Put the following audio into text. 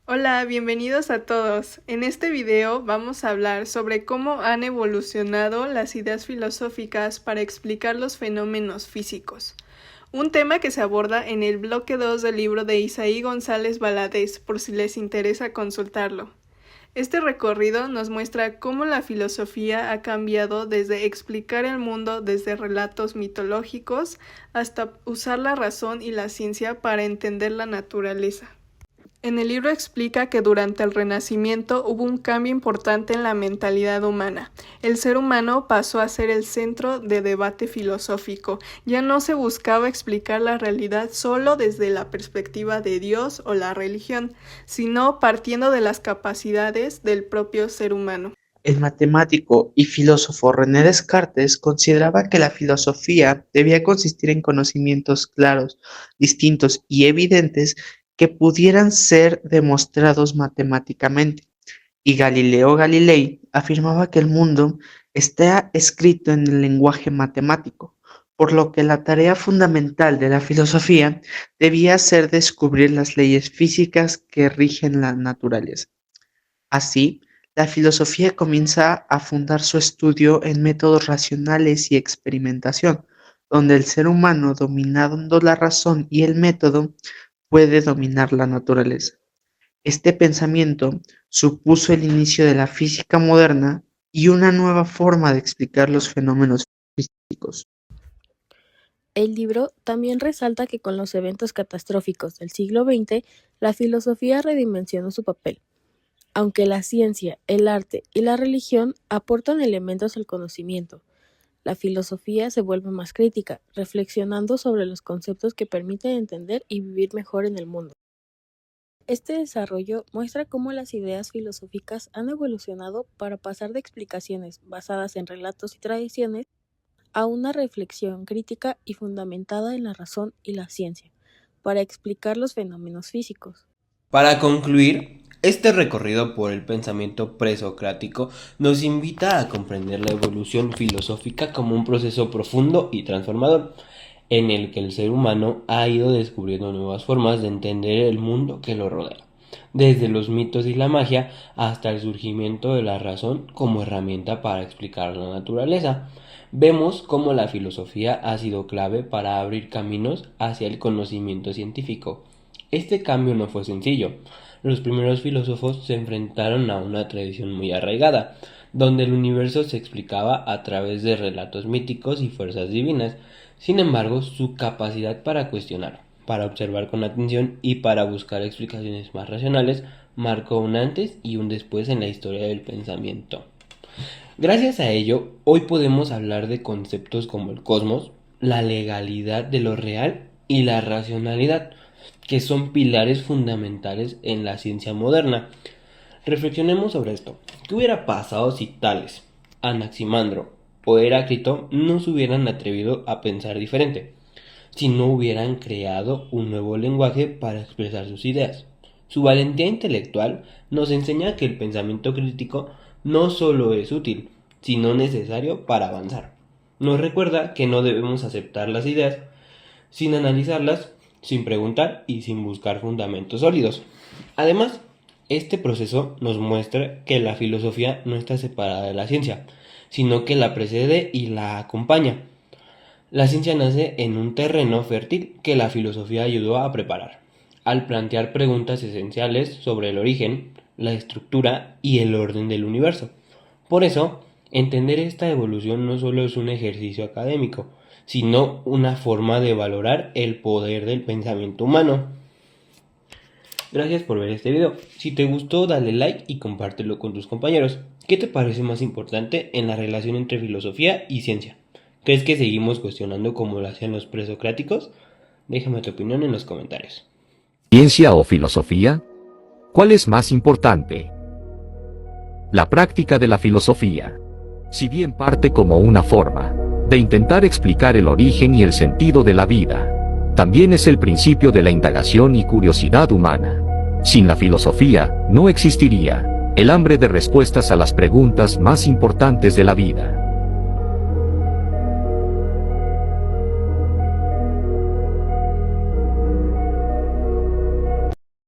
Hola, bienvenidos a todos. En este video vamos a hablar sobre cómo han evolucionado las ideas filosóficas para explicar los fenómenos físicos. Un tema que se aborda en el bloque 2 del libro de Isaí González Valadez, por si les interesa consultarlo. Este recorrido nos muestra cómo la filosofía ha cambiado desde explicar el mundo desde relatos mitológicos hasta usar la razón y la ciencia para entender la naturaleza. En el libro explica que durante el Renacimiento hubo un cambio importante en la mentalidad humana. El ser humano pasó a ser el centro de debate filosófico. Ya no se buscaba explicar la realidad solo desde la perspectiva de Dios o la religión, sino partiendo de las capacidades del propio ser humano. El matemático y filósofo René Descartes consideraba que la filosofía debía consistir en conocimientos claros, distintos y evidentes que pudieran ser demostrados matemáticamente. Y Galileo Galilei afirmaba que el mundo está escrito en el lenguaje matemático, por lo que la tarea fundamental de la filosofía debía ser descubrir las leyes físicas que rigen la naturaleza. Así, la filosofía comienza a fundar su estudio en métodos racionales y experimentación, donde el ser humano, dominando la razón y el método, puede dominar la naturaleza. Este pensamiento supuso el inicio de la física moderna y una nueva forma de explicar los fenómenos físicos. El libro también resalta que con los eventos catastróficos del siglo XX, la filosofía redimensionó su papel. Aunque la ciencia, el arte y la religión aportan elementos al conocimiento, la filosofía se vuelve más crítica, reflexionando sobre los conceptos que permiten entender y vivir mejor en el mundo. Este desarrollo muestra cómo las ideas filosóficas han evolucionado para pasar de explicaciones basadas en relatos y tradiciones a una reflexión crítica y fundamentada en la razón y la ciencia, para explicar los fenómenos físicos. Para concluir, este recorrido por el pensamiento presocrático nos invita a comprender la evolución filosófica como un proceso profundo y transformador, en el que el ser humano ha ido descubriendo nuevas formas de entender el mundo que lo rodea, desde los mitos y la magia hasta el surgimiento de la razón como herramienta para explicar la naturaleza. Vemos cómo la filosofía ha sido clave para abrir caminos hacia el conocimiento científico. Este cambio no fue sencillo. Los primeros filósofos se enfrentaron a una tradición muy arraigada, donde el universo se explicaba a través de relatos míticos y fuerzas divinas. Sin embargo, su capacidad para cuestionar, para observar con atención y para buscar explicaciones más racionales marcó un antes y un después en la historia del pensamiento. Gracias a ello, hoy podemos hablar de conceptos como el cosmos, la legalidad de lo real y la racionalidad, que son pilares fundamentales en la ciencia moderna. Reflexionemos sobre esto. ¿Qué hubiera pasado si Tales, Anaximandro o Heráclito no se hubieran atrevido a pensar diferente? Si no hubieran creado un nuevo lenguaje para expresar sus ideas. Su valentía intelectual nos enseña que el pensamiento crítico no solo es útil, sino necesario para avanzar. Nos recuerda que no debemos aceptar las ideas sin analizarlas, sin preguntar y sin buscar fundamentos sólidos. Además, este proceso nos muestra que la filosofía no está separada de la ciencia, sino que la precede y la acompaña. La ciencia nace en un terreno fértil que la filosofía ayudó a preparar, al plantear preguntas esenciales sobre el origen, la estructura y el orden del universo. Por eso, entender esta evolución no solo es un ejercicio académico, sino una forma de valorar el poder del pensamiento humano. Gracias por ver este video. Si te gustó, dale like y compártelo con tus compañeros. ¿Qué te parece más importante en la relación entre filosofía y ciencia? ¿Crees que seguimos cuestionando como lo hacían los presocráticos? Déjame tu opinión en los comentarios. ¿Ciencia o filosofía? ¿Cuál es más importante? La práctica de la filosofía, si bien parte como una forma de intentar explicar el origen y el sentido de la vida, también es el principio de la indagación y curiosidad humana. Sin la filosofía, no existiría el hambre de respuestas a las preguntas más importantes de la vida.